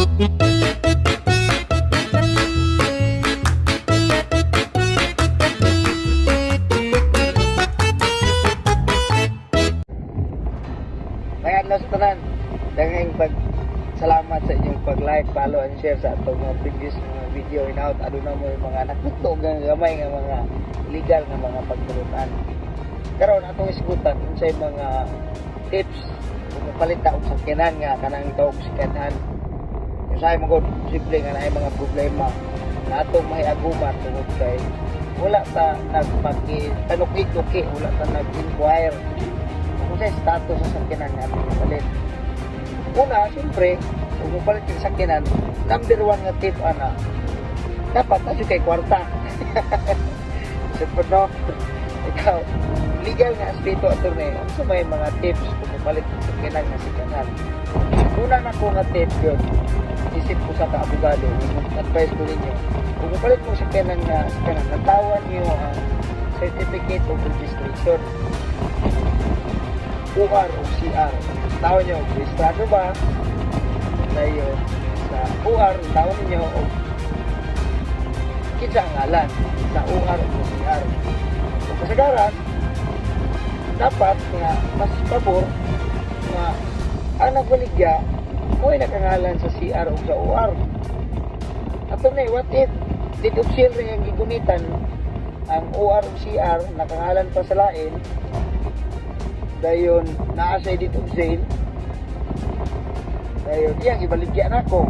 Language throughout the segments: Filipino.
Kaya adlaw sa tanan, daghang salamat sa inyong pag-like, follow and share sa atong mga previous mga video. Inaot aduna mo yung mga nakutog nga gamay nga mga illegal nga mga pagtulutan. Karon atong isgutan unsay mga tips kung palita og sakyanan nga kanang tawag sakyanan. Usahay mo gud simple nga naay mga problema na atong mahiaguman tungod kay wala ta nagpagtanok-ituki, wala ta nag-inquire kung sa status sa sakyanan nga atong palit. Una, siyempre, kung mapalit yung sakyanan, number 1 nga tip, dapat na kay kwarta. Siyempre, no? Ikaw, legal nga aspito attorney, ano sa may mga tips kung mapalit yung sakyanan nga sakyanan? Una na ko nga tip yun, isip ko sa kaabogado, advice ko ninyo, kung mapalit mo sakyanan nga sakyanan, natawan nyo ang certificate of registration. UR o CR. Tawag nyo, registrado ba? Dahil sa UR, tawag ninyo o kitsa ang ngalan sa UR o CR. So, kasagaran, dapat nga mas pabor nga ang nagbaligya mo ay nakangalan sa CR o sa UR. Ato na, what if dito sale rin ang gigunitan ang UR o CR nakangalan pa sa lain dayon naasay dito sale dayon iyang ibaligya na ko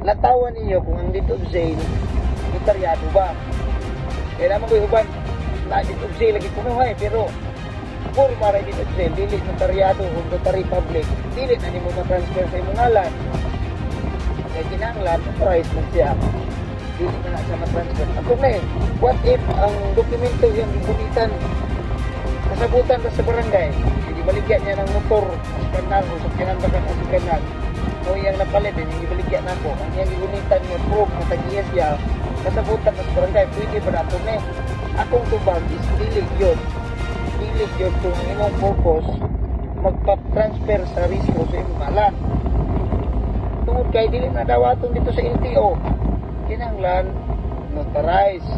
latawan ninyo kung ang dito sale notaryado ba kaya naman ko uban na dito sale lagi kunuhay pero puro para dito sale dili notaryado o notary public dili na nimo ma-transfer sa imong ngalan kaya kinahanglan price mo siya dili na sa ma-transfer ako na what if ang dokumento yung gunitan kasabutan ba sa barangay, hindi baligyan niya ng motor, sakyanan o sakyanan ba ka ng sakyanan o yung napalit, hindi baligyan na ako ang yung gunitan niya, proof, matagiyas siya kasabutan ba sa barangay, pwede ba na ito akong tubag is dili yun kung imong purpose magpa-transfer sa risko sa imong ngalan tungod kay dili na dawaton dito sa LTO kinahanglan notarize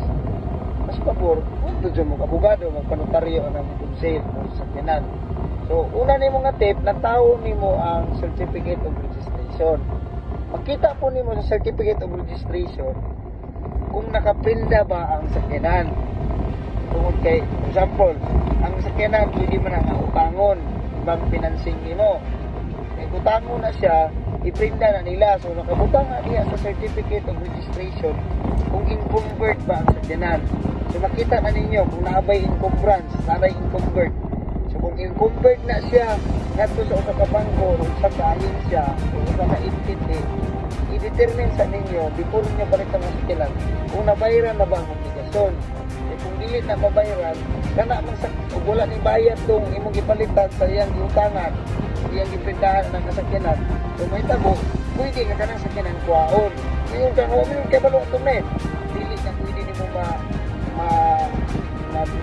mas pabor kung dyan mo abogado magpanotaryo ng sale o sakyanan. So una nimo nga tip natawo nimo ang certificate of registration. Makita po nimo sa certificate of registration kung nakaprinda ba ang sakyanan. Tungod kay example ang sakyanan pwede man nga utangon ibang financing nimo kay utangon na siya iprinda na nila so nakabutang na niya sa certificate of registration kung in-convert ba ang sakyanan. So makita na ninyo kung naabay encumbrance, naabay encumbered. So kung encumbered na siya ngadto sa usa ka bangko o sa ahensya o sa entity, i-determine sa ninyo before niyo balikan ang sakyanan kung nabayaran na ba ang obligasyon. E kung dili na mabayaran, kana man sa wala ni bayad tong imong gipalitan sa iyang giutangan, iyang giprindahan ng kasakyanan. So may tabo, pwede ka kanang sakyanan kuhaon. Ngayon kang huwag kay balo ito na dili na pwede nimo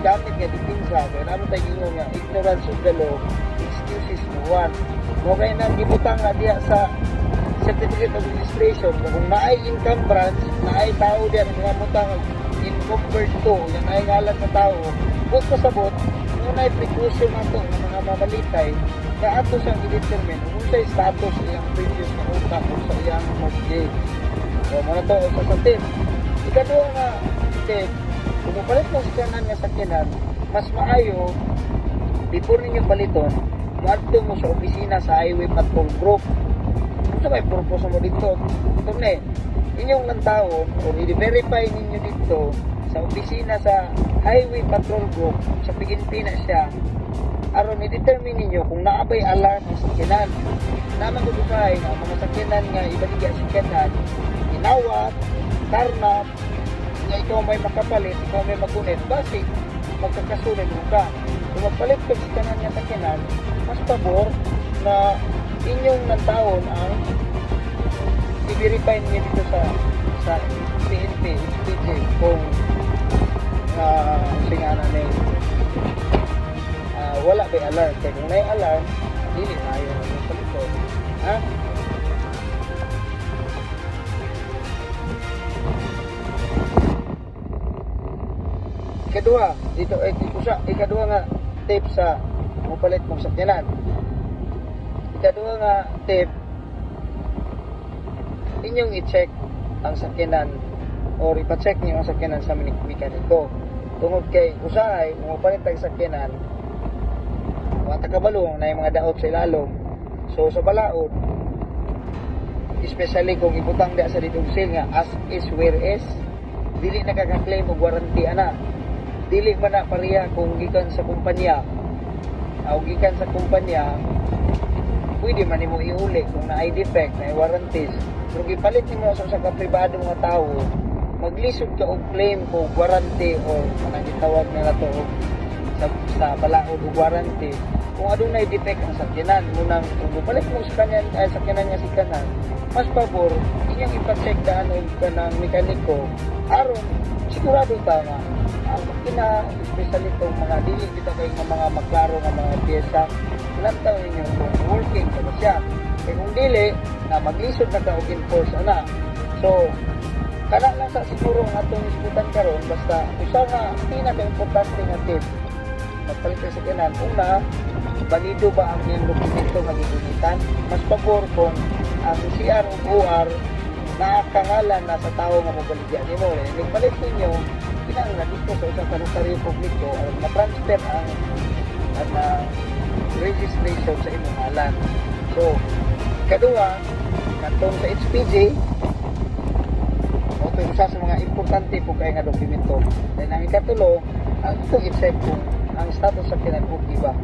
gamit nga dipinsa kaya naman tayo nga ignorance of the law excuses no one mo kayo nang gibutang nga diya sa certificate of registration kung naay encumbrance naay tao diyan nga mutang encumbered to yung naay ngalan sa tao kung pasabot kung naay precaution na to ng mga mamalitay na ato siyang i-determine kung sa status iyang previous na utang o sa iyang mortgage so mga to sa satin ikaduha nga tip kung mapalit mo sakyanan nga sakyanan, mas maayo, before ninyo baliton, maadto mo sa opisina sa Highway Patrol Group. Kung sa may purpose mo dito, ito na inyong lantawon, o i-verify ninyo dito sa opisina sa Highway Patrol Group, sa Piginpina siya, aron i-determine ninyo kung naabay alarm ang sakyanan. Naman ko dukay na mga sakyanan nga ibaligya sakyanan, inawat, karnap, nga ikaw may makapalit, ikaw may magunit, basi magkakasunod mo ka. Kung magpalit ka sa kanan nga sakyanan, mas pabor na inyong nantaon ang i-verify niyo dito sa PNP, HPG, kung singana na wala may alarm. Kaya kung may alarm, dili na yung palito. Ha? ikaduha dito ikaduha nga tip sa mupalit mong sakyanan. Ikaduha nga tip, inyong i-check ang sakyanan or ipa-check niyo ang sakyanan sa mekaniko. Tungod kay usahay kung mupalit ang sakyanan, mga tagabalong na yung mga daot sa ilalom. So sa balaod, especially kung ibutang da sa dito nga as is where is, dili nakaka-claim og warranty ana. Dili man na pareha kung gikan sa kumpanya o gikan sa kumpanya, pwede man nimo iuli kung na defect na warranties. Pero gipalit nimo sa usa ka pribado nga tawo, maglisod ka og claim kung warranty or kanang gitawag na nato sa balaod og warranty. Kung adunay defect ang sakyanan, munang kung bupalit mo sa sakyanan nga sikanan, mas pabor inyong ipa-check daan og kanang mekaniko aron sigurado ta nga ang makina, especially itong mga dili dito kay mga maklaro nga mga pyesa, lantaw ninyo kung working pa ba siya. Kaya kung dili, na maglisod na ka og enforce ana. So kana lang sa siguro nga itong isputan karon, basta usa nga pinaka-importante nga tip magpalit sa sakyanan. Una, balido ba ang iyong dokumento nga gigunitan? Mas pabor kung ang CR o OR nakakangalan na sa tao nga mobaligya nimo. Nagpalit ninyo, kinahanglan dito sa isang kanusaryo publiko aron ma-transfer ang registration sa imong ngalan. So, kaduha, katong sa HPG, o ito isa sa mga importante po kaya nga dokumento. Dahil ang ikatulo, ang itong i-check kung ang status sa kinag-okay ba.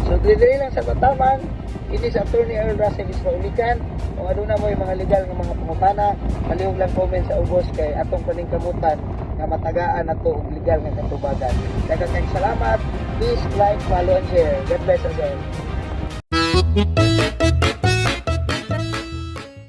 So, dili lang sa bataman, ini sa Attorney Earl Russell Israelican. Kung aduna mo yung mga legal ng mga pangutana, palihog lang comment sa ubos kay atong paningkamutan nga matagaan na to og legal nga katubagan. Daghang salamat. Please like, follow, and share. God bless us all.